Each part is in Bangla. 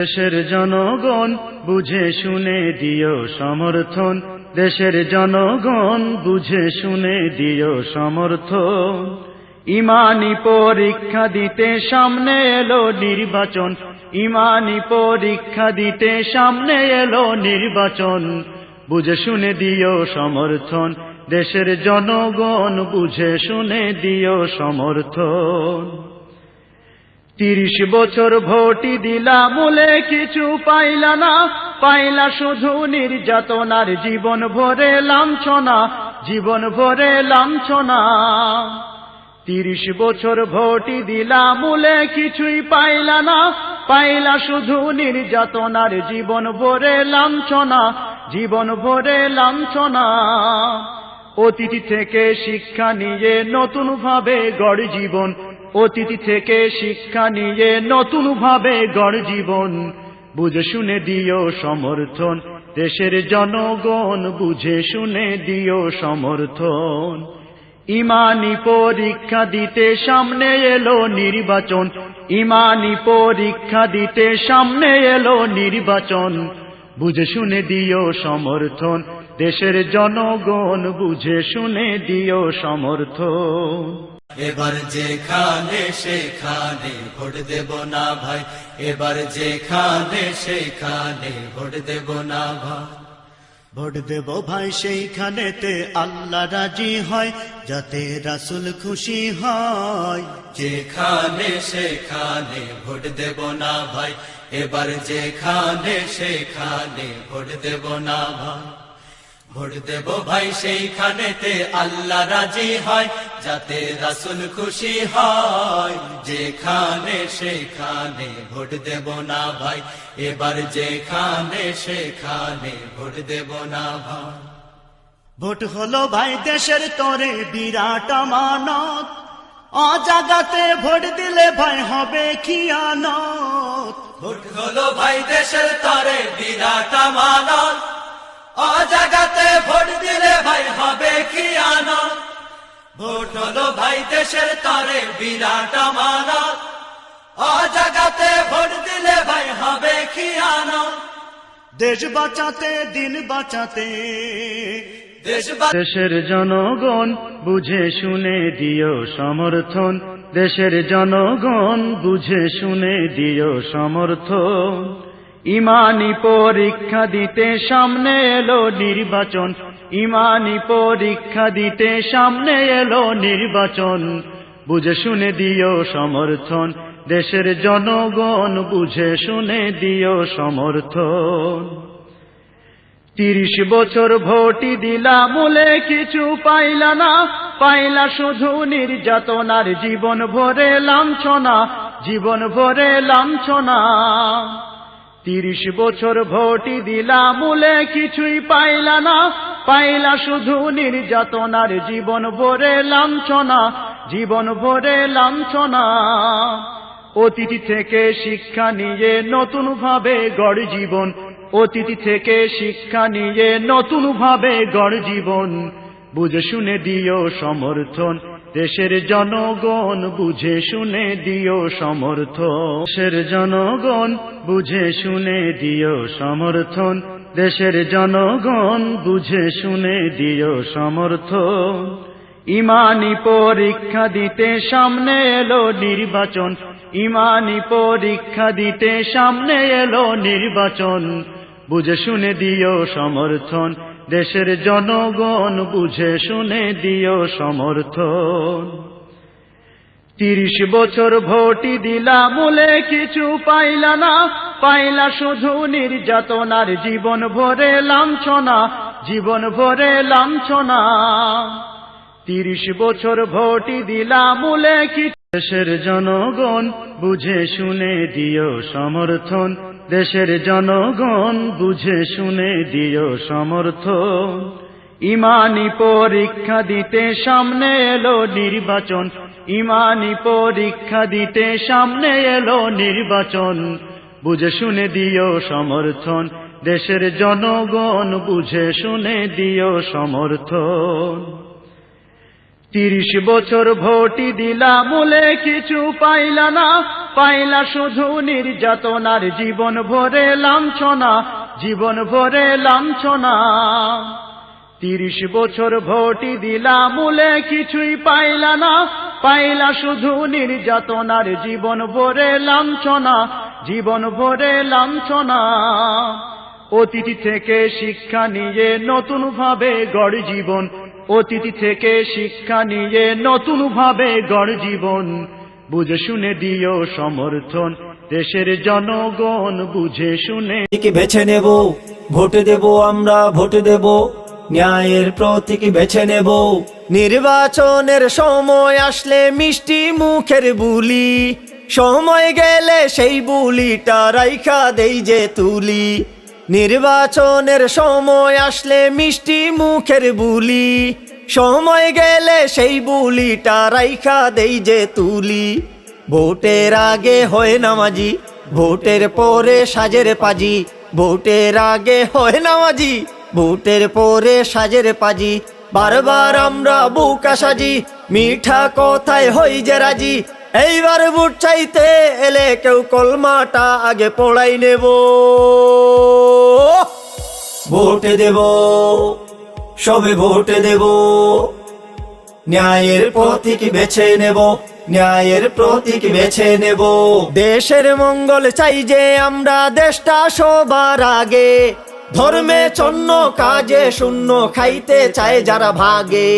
দেশের জনগণ বুঝে শুনে দিও সমর্থন, দেশের জনগণ বুঝে শুনে দিও সমর্থন। ইমানি পরীক্ষা দিতে সামনে এলো নির্বাচন, ইমানি পরীক্ষা দিতে সামনে এলো নির্বাচন। বুঝে শুনে দিও সমর্থন, দেশের জনগণ বুঝে শুনে দিও সমর্থন। 30 বছর ভোটই দিলা বলে কিছু পাইলা না, পাইলা শুধু নির্যাতনার জীবন ভরে লাঞ্ছনা, জীবন ভরে লাঞ্ছনা। 30 বছর ভোটই দিলা বলে কিছুই পাইলা না, পাইলা শুধু নির্যাতনার জীবন ভরে লাঞ্ছনা, জীবন ভরে লাঞ্ছনা। অতীত থেকে শিক্ষা নিয়ে নতুন ভাবে গড় জীবন, অতীত থেকে শিক্ষা নিয়ে নতুন ভাবে গড় জীবন। বুঝে শুনে দিও সমর্থন, দেশের জনগণ বুঝে শুনে দিও সমর্থন। ইমানি পরীক্ষা দিতে সামনে এলো নির্বাচন, ইমানি পরীক্ষা দিতে সামনে এলো নির্বাচন। বুঝে শুনে দিও সমর্থন, দেশের জনগণ বুঝে শুনে দিও সমর্থন। এবার যেখানে সেখানে ভোট দেব না ভাই, এবার যেখানে সেখানে ভোট দেব না ভাই। ভোট দেব ভাই সেইখানেতে আল্লাহ রাজি হয়, যাতে রাসূল খুশি হয়। যেখানে সেখানে ভোট দেব না ভাই, এবার যেখানে সেখানে ভোট দেব না ভাই। ভোট দেব ভাই সেইখানেতে আল্লাহ রাজি হয়, যাতে রাসূল খুশি হয়। যেখানে সেখানে ভোট দেব না ভাই, এবার যেখানে সেখানে ভোট দেব না ভাই। ভোট হলো ভাই দেশের তরে বিরাট আমানত, অজাগাতে ভোট দিলে ভাই হবে খিয়ানত। ভোট হলো ভাই দেশের তরে বিরাট আমানত, অজাগাতে ভোট দিলে ভাই হবে খিয়ানত। ভোট হলো ভাই দেশের তরে বিরাট আমানত, অজাগাতে ভোট দিলে ভাই হবে খিয়ানত। দেশ বাঁচাতে দিন বাঁচাতে, দেশের জনগণ বুঝে শুনে দিও সমর্থন, দেশের জনগণ বুঝে শুনে দিও সমর্থন। ইমানি পরীক্ষা দিতে সামনে এলো নির্বাচন, ইমানি পরীক্ষা দিতে সামনে এলো নির্বাচন। বুঝে শুনে দিও সমর্থন, দেশের জনগণ বুঝে শুনে দিও সমর্থন। 30 বছর ভোটই দিলা বলে কিছু পাইলা না, পাইলা শুধু নির্যাতনার জীবন ভরে লাঞ্ছনা, জীবন ভরে লাঞ্ছনা। 30 বছর ভোটই দিলা বলে কিছুই পাইলা না, পাইলা শুধু নির্যাতনার জীবন ভরে লাঞ্ছনা, জীবন ভরে লাঞ্ছনা। অতীত থেকে শিক্ষা নিয়ে নতুন ভাবে গড় জীবন, অতীত থেকে শিক্ষা নিয়ে নতুন ভাবে গড় জীবন। বুঝে শুনে দিও সমর্থন, দেশের জনগণ বুঝে শুনে দিও সমর্থন। দেশের জনগণ বুঝে শুনে দিও সমর্থন, দেশের জনগণ বুঝে শুনে দিও সমর্থন। ইমানি পরীক্ষা দিতে সামনে এলো নির্বাচন, ইমানি পরীক্ষা দিতে সামনে এলো নির্বাচন। বুঝে শুনে দিও সমর্থন, দেশের জনগণ বুঝে শুনে দিও সমর্থন। 30 বছর ভোটই দিলা বলে কিছু পাইলা না, পাইলা শুধু নির্যাতনার জীবন ভরে লাঞ্ছনা, জীবন ভরে লাঞ্ছনা। 30 বছর ভোটই দিলা বলে কিছু। দেশের জনগণ বুঝে শুনে দিও সমর্থন, দেশের জনগণ বুঝে শুনে দিও সমর্থন। ইমানি পরীক্ষা দিতে সামনে এলো নির্বাচন, ইমানি পরীক্ষা দিতে সামনে এলো নির্বাচন। বুঝে শুনে দিও সমর্থন, দেশের জনগণ বুঝে শুনে দিও সমর্থন। 30 বছর ভোটই দিলা বলে কিছু পাইলা না, পাইলা শুধু নির্যাতনার জীবন ভরে লাঞ্ছনা, জীবন ভরে লাঞ্ছনা। 30 বছর ভোটই দিলা মূলে কিছুই পাইলা না, পাইলা শুধু নির্যাতনার জীবন ভরে লাঞ্ছনা, জীবন ভরে লাঞ্ছনা। অতীত থেকে শিক্ষা নিয়ে নতুন ভাবে গড় জীবন, অতীত থেকে শিক্ষা নিয়ে নতুন ভাবে গড় জীবন। বুঝে শুনে দিও সমর্থন দেশের জনগণ, বুঝে শুনে বেছে নেব, ভোট দেব আমরা, ভোট দেব ন্যায়ের প্রতীক বেছে নেব। নির্বাচনের সময় আসলে মিষ্টি মুখের বুলি, সময় গেলে সেই বুলিটা রাইখা দেই যে তুলি। নির্বাচনের সময় আসলে মিষ্টি মুখের বুলি, সময় গেলে সেই বুলিটা রাইখা দেই যে তুলি। ভোটের আগে হয় নামাজি, ভোটের পরে সাজের পাজি, ভোটের আগে হয় নামাজি, ভোটের পরে সাজের পাজি। বারবার আমরা বুকা সাজি, মিঠা কথায় হই যে রাজি। এইবার ভোট চাইতে এলে কেউ কলমাটা আগে পড়াই নেব। ভোটে দেব, সবে ভোটে দেব, ন্যায়ের প্রতীক বেছে নেব, ন্যায়ের প্রতীক বেছে নেব। দেশের মঙ্গল চাই যে আমরা, দেশটা সবার আগে। ধর্মে চন্ন কাজে শূন্য খাইতে চায় যারা ভাগে।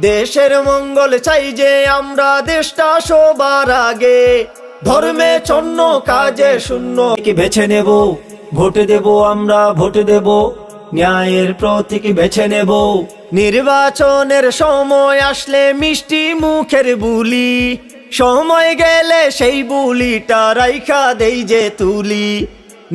দেশের মঙ্গল চাই যে আমরা, দেশটা সবার আগে। ধর্মে চন্ন কাজে শূন্য কি বেছে নেব, ভোট দেব আমরা, ভোট দেব ন্যায়ের প্রতীক বেছে নেব। নির্বাচনের সময় আসলে মিষ্টি মুখের বুলি, সময় গেলে সেই বুলিটা রাইখা দেই যে তুলি।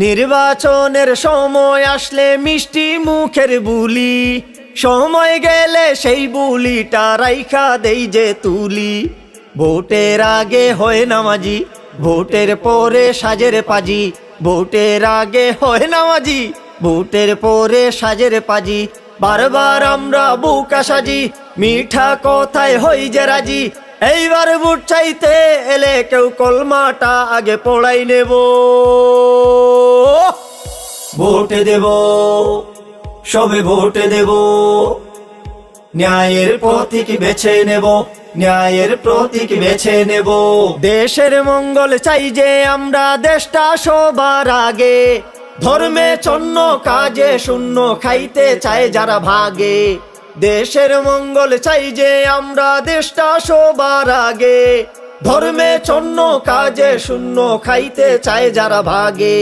নির্বাচনের সময় আসলে মিষ্টি মুখের বুলি, সময় গেলে সেই বুলিটা রাইখা দেই যে তুলি। ভোটের আগে হয় নামাজি, ভোটের পরে সাজের পাজি, ভোটের আগে হয় নামাজি, ভোটের পরে সাজের পাজি। বারবার আমরা বুকা সাজি, মিঠা কথায় হই যে রাজি। এইবার ভোট চাইতে এলে কেউ কলমাটা আগে পড়াই নেব। ভোটে দেব, সবে ভোটে দেব, ন্যায়ের প্রতীক বেছে নেব, ন্যায়ের প্রতীক বেছে নেব। দেশের মঙ্গল চাই যে আমরা, দেশটা সবার আগে। ধর্মে চন্ন কাজে শূন্য খাইতে চায় যারা ভাগে। দেশের মঙ্গল চাই যে আমরা, দেশটা সবার আগে। ধর্মে চন্ন কাজে শূন্য খাইতে চায় যারা ভাগে।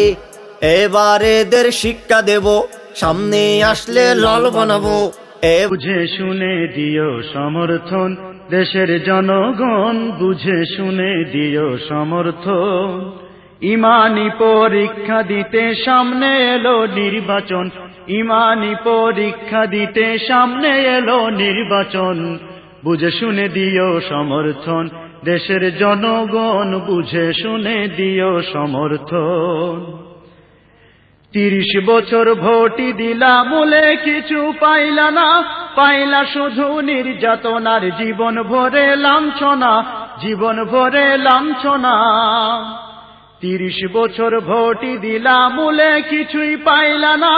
এবারে এদের শিক্ষা দেব, সামনে আসলে লাল বানাবো। বুঝে শুনে দিও সমর্থন দেশের জনগণ, বুঝে শুনে দিও সমর্থন। ইমানি পরীক্ষা দিতে সামনে এলো নির্বাচন, ইমানি পরীক্ষা দিতে সামনে এলো নির্বাচন। বুঝে শুনে দিও সমর্থন দেশের জনগণ, বুঝে শুনে দিও সমর্থন। 30 বছর ভোটই দিলা মূলে কিছু পাইলা না, পাইলা শুধু নির্যাতনার জীবন ভরে লাঞ্ছনা, জীবন ভরে লাঞ্ছনা। 30 বছর ভোটই দিলা মূলে কিছুই পাইলা না,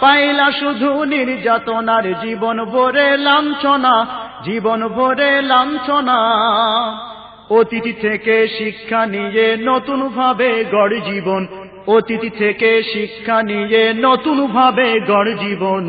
পাইলা শুধু নির্যাতনার জীবন ভরে লাঞ্ছনা, জীবন ভরে লাঞ্ছনা। অতীত থেকে শিক্ষা নিয়ে নতুন ভাবে গড় জীবন, অতীত থেকে শিক্ষা নিয়ে নতুন ভাবে গড় জীবন।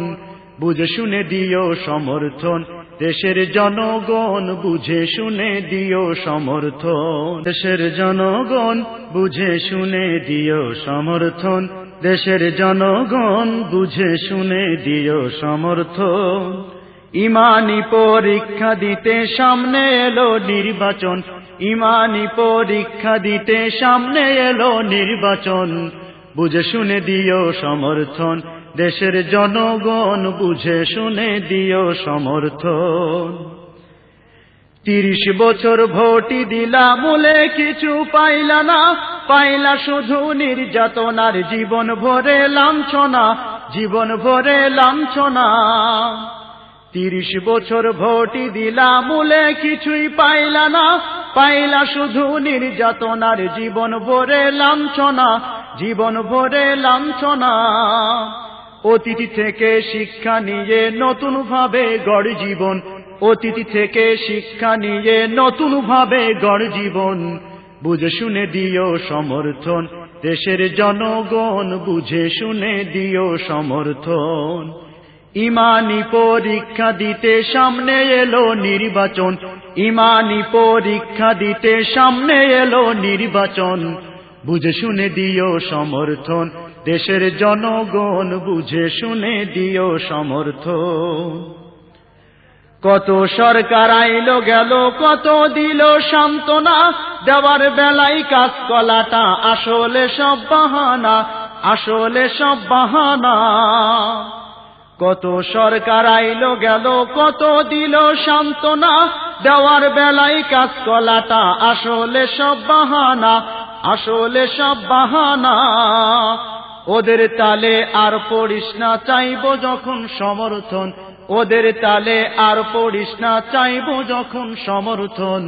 বুঝে শুনে দিও সমর্থন দেশের জনগণ, বুঝে শুনে দিও সমর্থন দেশের জনগণ, বুঝে শুনে দিও সমর্থন দেশের জনগণ, বুঝে শুনে দিও সমর্থন। ইমানি পরীক্ষা দিতে সামনে এলো নির্বাচন, ইমানি পরীক্ষা দিতে সামনে এলো নির্বাচন। বুঝে শুনে দিও সমর্থন দেশের জনগণ, বুঝে শুনে দিও সমর্থন। 30 বছর ভোটই দিলা মূলে কিছু পাইলা না, পাইলা শুধু নির্যাতনার জীবন ভরে লাঞ্ছনা, জীবন ভরে লাঞ্ছনা। 30 বছর ভোটই দিলা মূলে কিছুই পাইলা না, পাইলা শুধু নির্যাতনার জীবন ভরে লাঞ্ছনা, জীবন ভরে লাঞ্ছনা। অতীত থেকে শিক্ষা নিয়ে নতুন ভাবে গড় জীবন, অতীত থেকে শিক্ষা নিয়ে নতুন ভাবে গড় জীবন। বুঝে শুনে দিও সমর্থন দেশের জনগণ, বুঝে শুনে দিও সমর্থন। ইমানি পরীক্ষা দিতে সামনে এলো নির্বাচন, ইমানি পরীক্ষা দিতে সামনে এলো নির্বাচন। বুঝে শুনে দিও সমর্থন দেশের জনগণ, বুঝে শুনে দিও সমর্থন। কত সরকার আইলো গেল, কত দিল সান্ত্বনা, দেওয়ার বেলায় কাজ কলাটা আসলে সব বাহানা, আসলে সব বাহানা। কত সরকার আইলো গেল, কত দিল সান্ত্বনা, দেওয়ার বেলায় কাজ কলাটা আসলে সব বাহানা, আসলে সব বাহানা। ওদের তালে আর পড়িস না, চাইবো যখন সমর্থন, ওদের তালে আর পড়িস না, চাইবো যখন সমর্থন।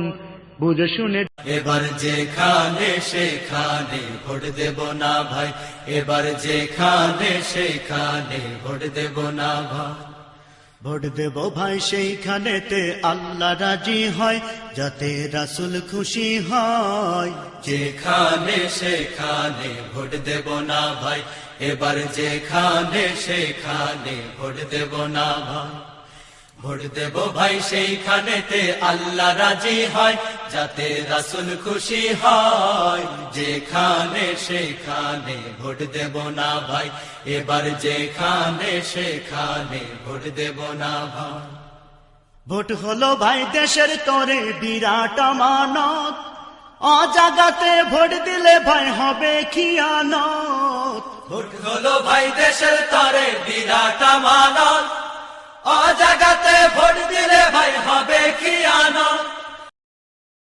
বুঝে শুনে এবার যেখানে সেখানে ভোট দেব না ভাই, এবার যেখানে সেখানে ভোট দেব না ভাই। ভোট দেব ভাই সেইখানেতে আল্লাহ রাজি হয়, যাতে রাসূল খুশি হয়। যেখানে সেখানে ভোট দেব না ভাই, এবার যেখানে সেখানে ভোট দেব না ভাই। ভোট দেব ভাই সেইখানেতে আল্লাহ রাজি হয়, যাতে রাসূল খুশি হয়। যেখানে সেখানে ভোট দেব না ভাই, এবার যেখানে সেখানে ভোট দেব না ভাই। ভোট হলো ভাই দেশের তরে বিরাট আমানত, অজাগাতে ভোট দিলে ভাই হবে খিয়ানত। ভোট হলো ভাই দেশের তরে বিরাট আমানত,